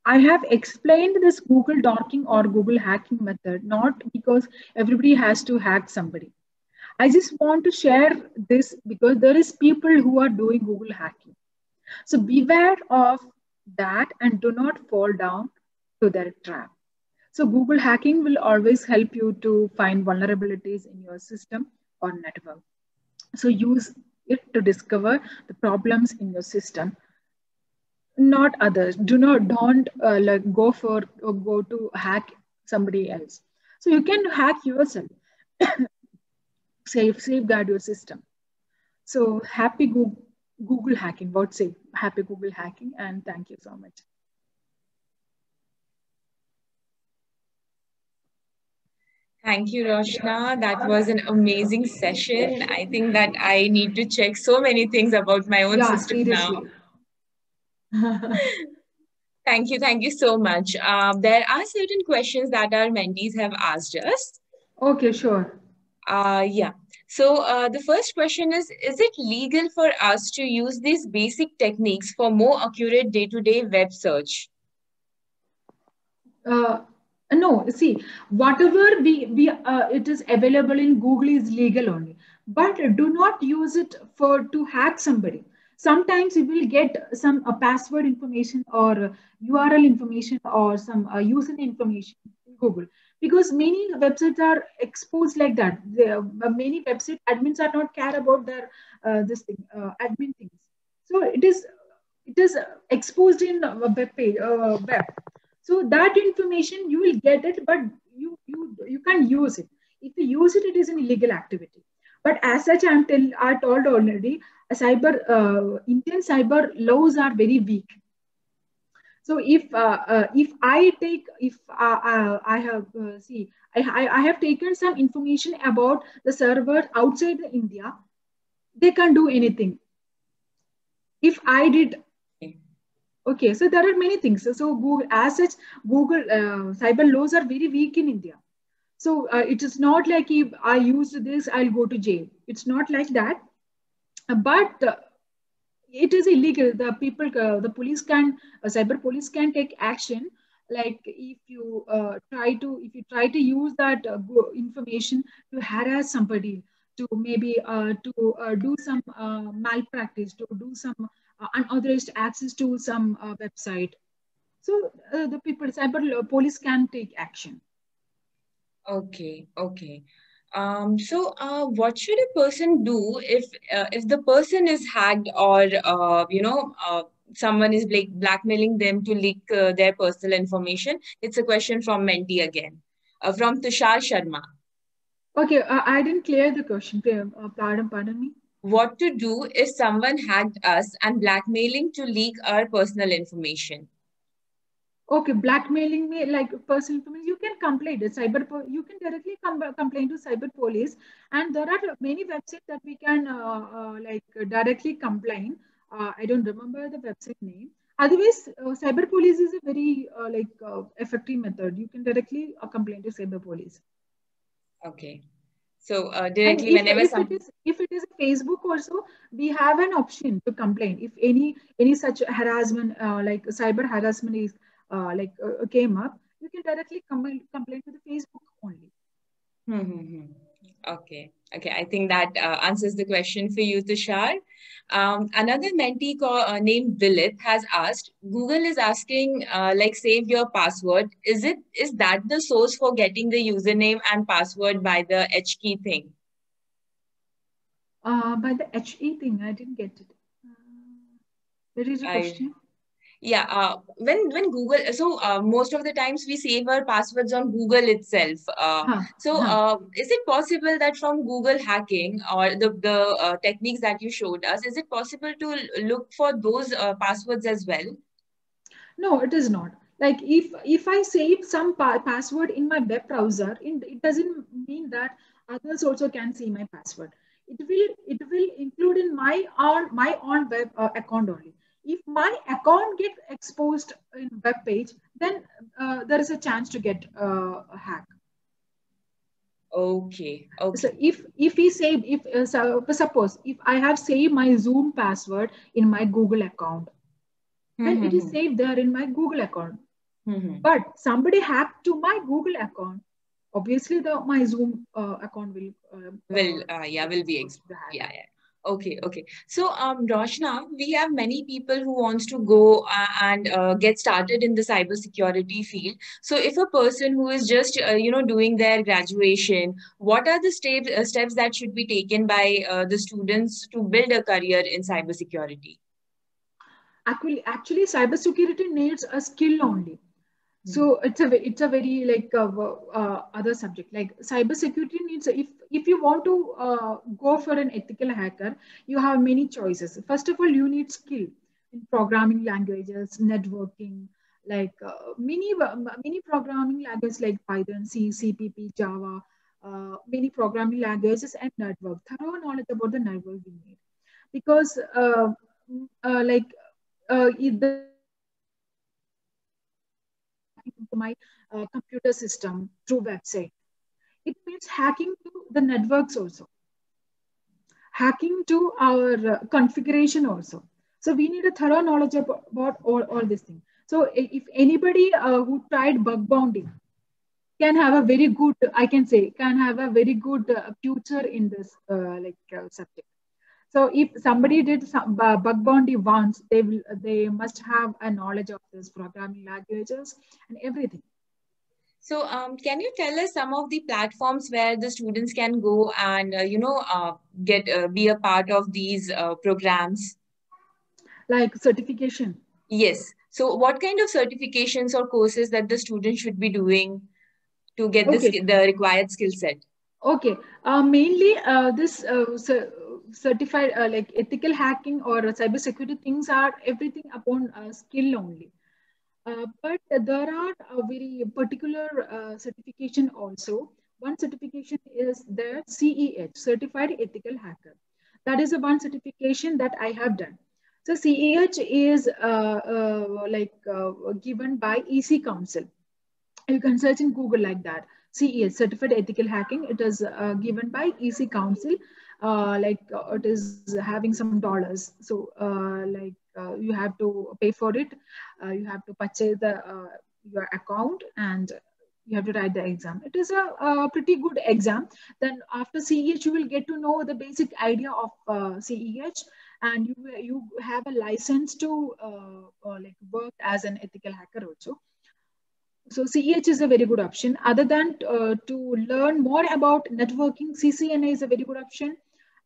I have explained this Google dorking or Google hacking method not because everybody has to hack somebody. I just want to share this because there is people who are doing Google hacking. So beware of that and do not fall down to their trap. So Google hacking will always help you to find vulnerabilities in your system or network. So use it to discover the problems in your system, not others. Don't like go for or go to hack somebody else. So you can hack yourself, safeguard your system. So happy Google hacking. What say? Happy Google hacking, and thank you so much.
Thank you, Roshna. That was an amazing session. I think that I need to check so many things about my own
Yeah,
system now.
seriously.
Thank you so much. There are certain questions that our mentees have asked us.
Okay, sure.
Yeah. So the first question is it legal for us to use these basic techniques for more accurate day-to-day web search?
Uh, no, see, whatever it is available in Google is legal only, but do not use it for to hack somebody. Sometimes you will get some password information or URL information or some user information in Google, because many websites are exposed like that. Many website admins are not care about their this thing admin things. So it is exposed in web page web. So that information you will get it, but you can't use it. If you use it, it is an illegal activity. But as such, I told already, a cyber Indian cyber laws are very weak. So if I take if I have see I have taken some information about the server outside the India, they can't do anything. If I did Okay, so there are many things. So Google, as such, Google cyber laws are very weak in India. So it is not like if I use this, I'll go to jail. It's not like that. But it is illegal. The police can, cyber police can take action. Like if you try to use that information to harass somebody, to maybe to do some malpractice, to do some unauthorized access to some website. So the cyber police can take action.
Okay, okay. So, what should a person do if the person is hacked or someone is blackmailing them to leak their personal information? It's a question from Menti again, from Tushar Sharma.
Okay, I didn't clear the question. Pardon me.
What to do if someone hacked us and blackmailing to leak our personal information?
Okay, blackmailing me like personal information, you can complain to you can directly complain to cyber police, and there are many websites that we can directly complain. I don't remember the website name. Otherwise, cyber police is a very effective method. You can directly complain to cyber police.
Okay. So
And
directly whenever some.
if it is a Facebook also, we have an option to complain if any such harassment like cyber harassment is came up. You can directly complain to the Facebook only.
Mm-hmm. Okay. Okay. I think that answers the question for you, Tushar. Another mentee named Dilip has asked, Google is asking, like, save your password. Is that the source for getting the username and password by the H key thing?
By the HE thing, I didn't get it. Where is the
I
question?
Yeah, when Google, so most of the times we save our passwords on Google itself.
Huh,
So
huh.
is it possible that from Google hacking or the techniques that you showed us, is it possible to look for those passwords as well?
No, it is not. Like if I save some password in my web browser, it doesn't mean that others also can see my password. It will include in my own web account only. If my account get exposed in web page, then there is a chance to get a hack.
Okay,
So
okay.
if we save if suppose if I have saved my Zoom password in my Google account, then it is
Mm-hmm.
saved there in my Google account.
Mm-hmm.
But somebody hacked to my Google account. Obviously, the my Zoom account will
Yeah, will be
exposed to the
yeah,
hacker.
yeah. Okay, okay. So, Roshna, we have many people who wants to go and get started in the cybersecurity field. So, if a person who is just doing their graduation, what are the steps that should be taken by the students to build a career in cybersecurity?
Actually, cybersecurity needs a skill only.
Mhm.
So it's a very other subject. Like cybersecurity needs if you want to go for an ethical hacker, you have many choices. First of all, you need skill in programming languages, networking, like many programming languages like Python, C, CPP, Java, many programming languages and network. Thorough knowledge about the network we need because like the cyber hacker can hacking into my computer system through website. It means hacking to the networks also, hacking to our configuration also. So we need a thorough knowledge about all these things. So if anybody who tried bug bounty can have a very good, I can say, can have a very good future in this subject. So if somebody did some bug bounty once, they must have a knowledge of this programming languages and everything.
So, can you tell us some of the platforms where the students can go and get be a part of these programs?
Like certification.
Yes. So, what kind of certifications or courses that the student should be doing to get
Okay,
the required skill set?
okay. Mainly, this certified like ethical hacking or cybersecurity things are everything upon skill only. But there are a very particular certification also. One certification is the CEH, Certified Ethical Hacker. That is the one certification that I have done. So CEH is given by EC Council. You can search in Google like that. CEH, Certified Ethical Hacking. It is given by EC Council. It is having some dollars. So you have to pay for it. You have to purchase the your account and you have to write the exam. It is a pretty good exam. Then after CEH, you will get to know the basic idea of CEH, and you have a license to work as an ethical hacker also. So CEH is a very good option. Other than to learn more about networking, CCNA is a very good option.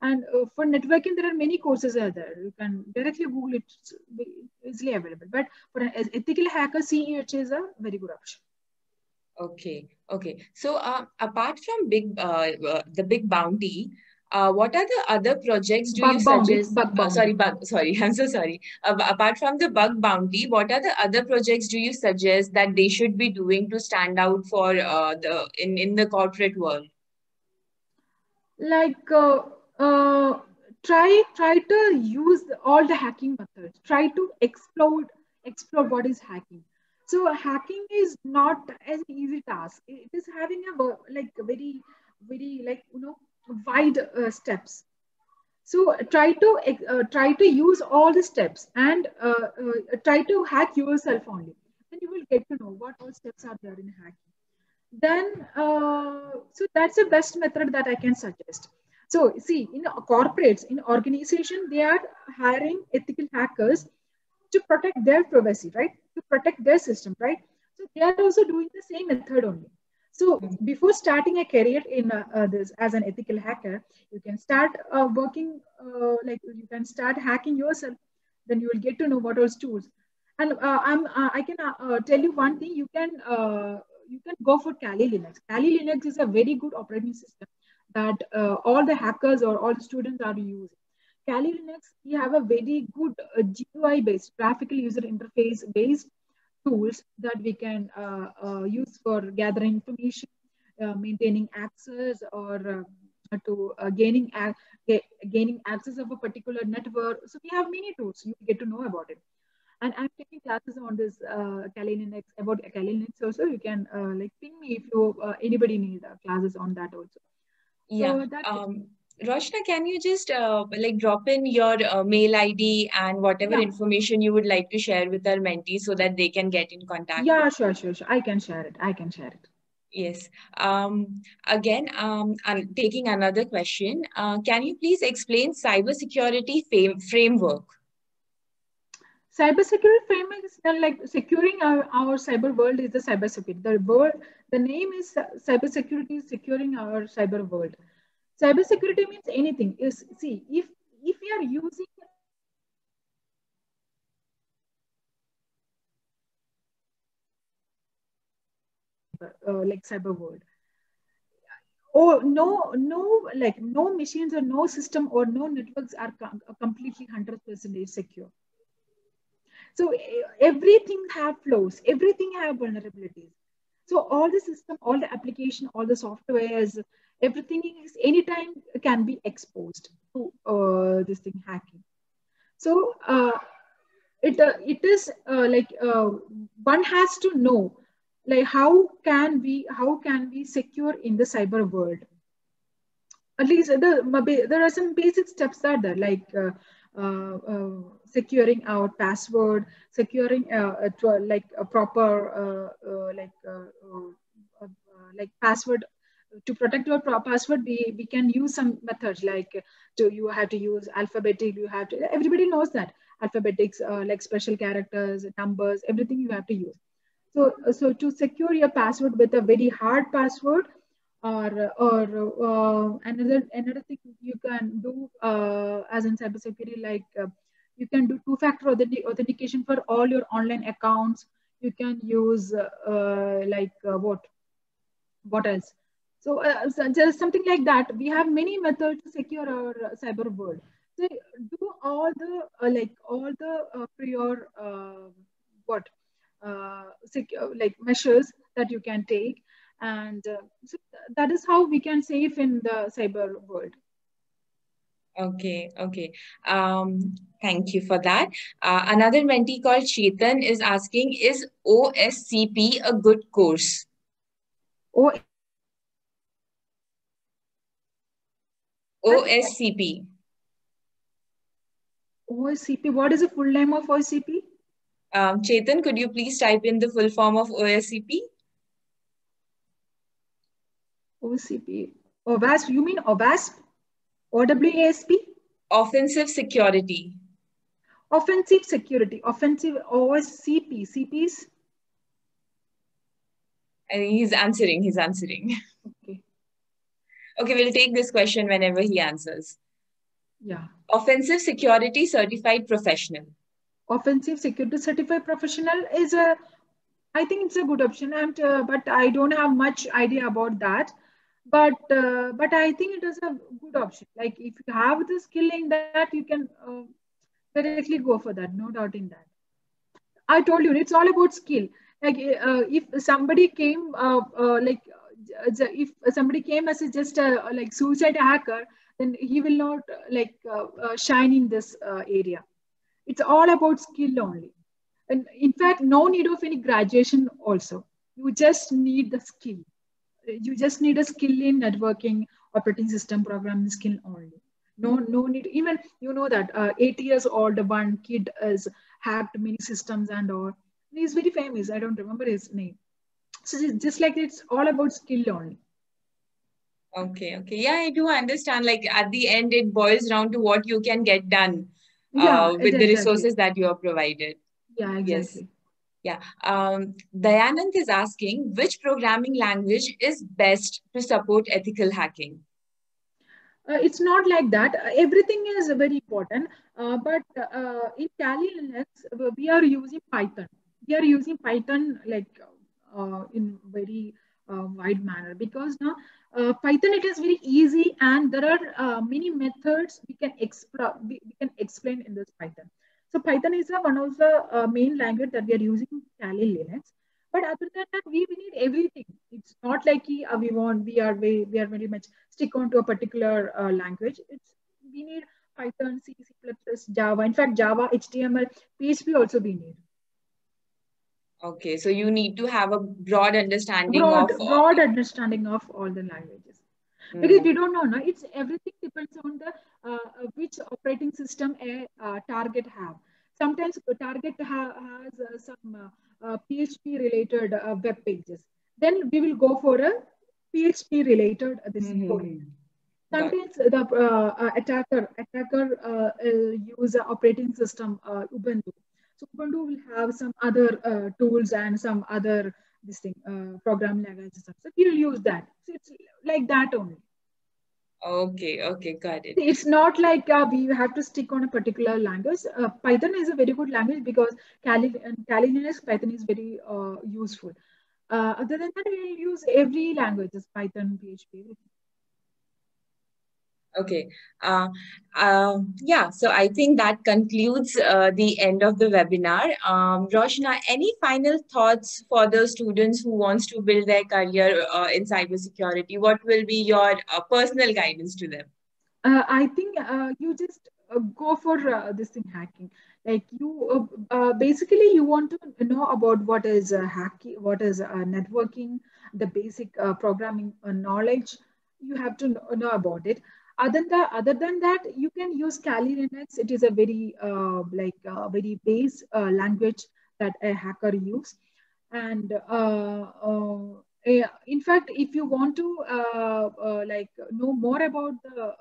And for networking, there are many courses out there. You can directly Google it; it's easily available. But for an ethical hacker, CEH is a very good option.
Okay, okay. So, apart from the big bounty, what are the other projects do you
Bug bounty, it's
suggest?
bug
Sorry,
bounty.
sorry, I'm so sorry. Apart from the bug bounty, what are the other projects do you suggest that they should be doing to stand out for in the corporate world?
Like uh, try to use all the hacking methods. Try to explore what is hacking. So hacking is not an easy task. It is having a like very like wide steps. So try to use all the steps and try to hack yourself only. Then you will get to know what all steps are there in hacking. Then so that's the best method that I can suggest. So see, in corporates, in organization, they are hiring ethical hackers to protect their privacy, right? To protect their system, right? So they are also doing the same method only. So before starting a career in this as an ethical hacker, you can start working like you can start hacking yourself. Then you will get to know what are tools. And I can tell you one thing. You can go for Kali Linux. Kali Linux is a very good operating system that all the hackers or all the students are using. Kali Linux, we have a very good GUI-based, graphical user interface-based tools that we can use for gathering information, maintaining access, or to gaining access of a particular network. So we have many tools. You get to know about it. And I'm taking classes on this Kali Linux, about Kali Linux also. You can like ping me if you anybody need classes on that also.
Yeah. Roshna, can you just like drop in your mail ID and whatever information you would like to share with our mentees so that they can get in contact?
Yeah, sure. I can share it.
Yes. Again, I'm taking another question. Can you please explain cybersecurity framework?
Cybersecurity framework is like securing our cyber world is the cybersecurity. The name is cybersecurity, securing our cyber world. Cybersecurity means anything. Is see if we are using like cyber world. Oh no machines or no system or no networks are completely 100% secure. So everything have flaws, everything have vulnerabilities. So all the system, all the application, all the softwares, everything is anytime can be exposed to this thing hacking. So it is like one has to know like how can we secure in the cyber world. At least there are some basic steps that are there, like securing our password, securing like a proper like password. To protect your password, we can use some methods like you have to use alphabetic. You have to, everybody knows that alphabetics, like special characters, numbers, everything you have to use. So to secure your password with a very hard password, or another thing you can do as in cybersecurity, like you can do two-factor authentication for all your online accounts. You can use like what else? So just something like that. We have many methods to secure our cyber world. So do all the all the prior what like measures that you can take, and so that is how we can save in the cyber world.
Okay. Thank you for that. Another mentee called Chetan is asking, is OSCP a good course? OSCP.
OSCP. What is the full name of OSCP?
Chetan, could you please type in the full form of OSCP?
OSCP. OWASP. You mean OWASP? OWASP?
Offensive security.
Offensive security. Offensive OSCP. CPs?
I think he's answering.
Okay.
Okay, we'll take this question whenever he answers.
Yeah.
Offensive security certified professional.
Offensive security certified professional is I think it's a good option, and but I don't have much idea about that. But I think it is a good option. Like if you have the skill in that, you can directly go for that. No doubt in that. I told you, it's all about skill. Like if somebody came like if somebody came as just a like suicide hacker, then he will not shine in this area. It's all about skill only. And in fact, no need of any graduation also. You just need the skill. You just need a skill in networking, operating system, programming skill only. No need. Even you know that 8 years old one kid has hacked many systems and all. He's very famous. I don't remember his name. So just like it's all about skill only.
Okay, okay. Yeah, I do understand. Like at the end, it boils down to what you can get done
Yeah,
with the
exactly.
resources that you are provided.
Yeah,
Yes.
exactly.
Yeah. Dayanand is asking, which programming language is best to support ethical hacking?
It's not like that. Everything is very important. But in Kali Linux, we are using Python. We are using Python in very wide manner because now Python it is very easy and there are many methods we can explain in this Python. So Python is one of the main language that we are using in Kali Linux. But other than that, we need everything. It's not like we are very much stick on to a particular language. We need Python, C, C++, Java. In fact, Java, HTML, PHP also we need.
Okay, so you need to have a broad understanding of
Broad understanding of all the languages. Because we don't know, no? It's everything depends on the which operating system a target have. Sometimes a target has some PHP related web pages. Then we will go for a PHP related this coding. Sometimes the attacker use operating system Ubuntu. So Ubuntu will have some other tools and some other this thing program languages. So we'll use that. So it's like that only.
Okay, okay, got it.
It's not like we have to stick on a particular language. Python is a very good language because Kali Linux Python is very useful. Other than that, we'll use every languages Python, PHP, everything.
Okay. Yeah, so I think that concludes the end of the webinar. Roshna, any final thoughts for the students who wants to build their career in cybersecurity? What will be your personal guidance to them?
I think you just go for this thing hacking. Like you basically you want to know about what is hacking, what is networking, the basic programming knowledge. You have to know about it. Other than that, you can use Kali Linux. It is a very very base language that a hacker use. And in fact, if you want to know more about the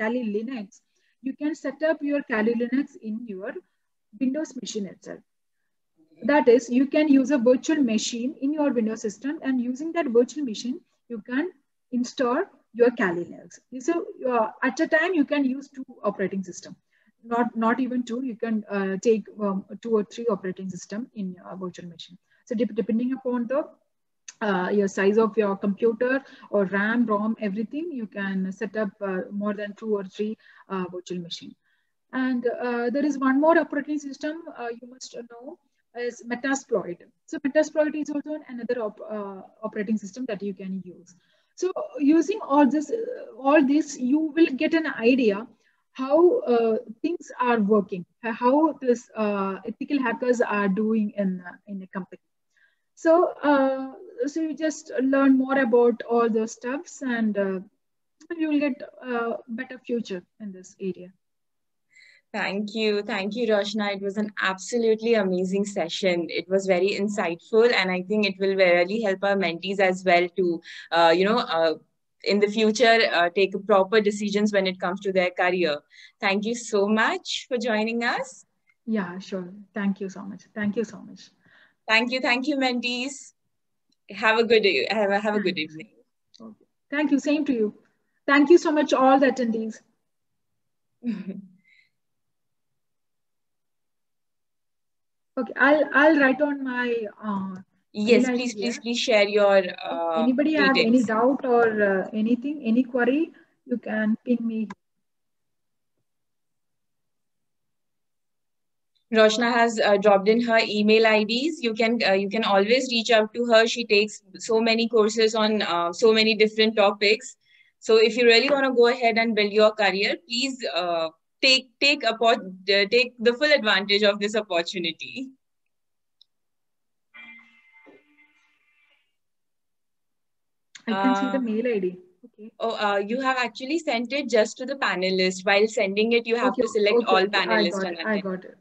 Kali Linux, you can set up your Kali Linux in your Windows machine itself. That is, you can use a virtual machine in your Windows system, and using that virtual machine, you can install your Kali Linux. So at a time, you can use 2 operating system. Not even 2. You can take 2 or 3 operating system in a virtual machine. So depending upon the your size of your computer or RAM, ROM, everything, you can set up more than 2 or 3 virtual machine. And there is one more operating system you must know is Metasploit. So Metasploit is also another operating system that you can use. So using all this, you will get an idea how things are working, how this ethical hackers are doing in a company. So so you just learn more about all those stuffs, and you will get a better future in this area.
Thank you. Thank you, Roshna. It was an absolutely amazing session. It was very insightful, and I think it will really help our mentees as well to, in the future, take proper decisions when it comes to their career. Thank you so much for joining us.
Yeah, sure. Thank you so much. Thank you so much.
Thank you, mentees. Have a good day. Have a good evening.
Okay. Thank you. Same to you. Thank you so much, all the attendees. Okay, I'll write on my
yes, please share your
anybody
details.
have any doubt or anything, any query, you can ping me.
Roshna has dropped in her email IDs. You can always reach out to her. She takes so many courses on so many different topics. So if you really want to go ahead and build your career, please take the full advantage of this opportunity.
I can see the mail ID. Okay.
Oh, you have actually sent it just to the panelist. While sending it, you have to select all panelists.
I got it.